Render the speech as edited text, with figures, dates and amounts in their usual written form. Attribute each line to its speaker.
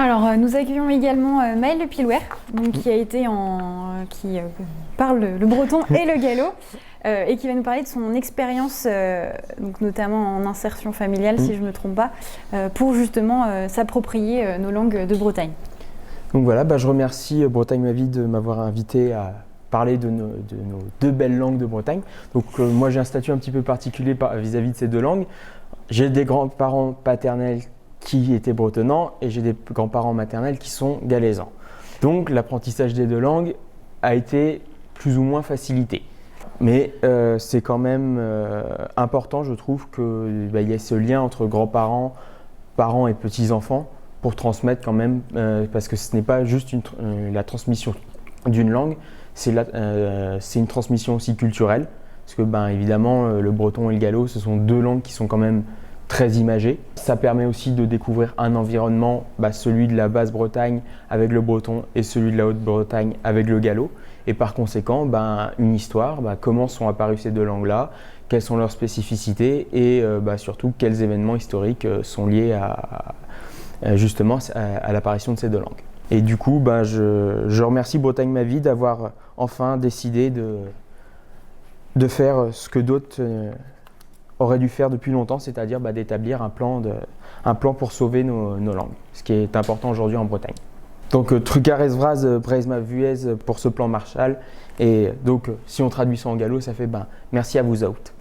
Speaker 1: Alors, nous accueillons également Maëlle Le Pilouer, donc, qui parle le breton et le gallo, et qui va nous parler de son expérience, donc notamment en insertion familiale, si je ne me trompe pas, pour justement s'approprier nos langues de Bretagne.
Speaker 2: Donc voilà, je remercie Bretagne Ma Vie de m'avoir invité à parler de nos deux belles langues de Bretagne. Donc moi j'ai un statut un petit peu particulier vis-à-vis de ces deux langues. J'ai des grands-parents paternels qui étaient bretonnants et j'ai des grands-parents maternels qui sont galaisans. Donc l'apprentissage des deux langues a été plus ou moins facilité. Mais c'est quand même important, je trouve, qu'il y ait ce lien entre grands-parents, parents et petits-enfants pour transmettre quand même, parce que ce n'est pas juste la transmission d'une langue, c'est une transmission aussi culturelle. Parce que évidemment, le breton et le gallo, ce sont deux langues qui sont quand même très imagées. Ça permet aussi de découvrir un environnement, celui de la Basse-Bretagne avec le breton et celui de la Haute-Bretagne avec le gallo. Et par conséquent, une histoire, comment sont apparues ces deux langues-là, quelles sont leurs spécificités et surtout quels événements historiques sont liés justement à l'apparition de ces deux langues. Et du coup, je remercie Bretagne Ma Vie d'avoir enfin décidé de faire ce que d'autres auraient dû faire depuis longtemps, c'est-à-dire d'établir un plan pour sauver nos langues, ce qui est important aujourd'hui en Bretagne. Donc Trucarez vraz breiz ma vuez pour ce plan Marshall. Et donc si on traduit ça en gallo, ça fait merci à vous autres.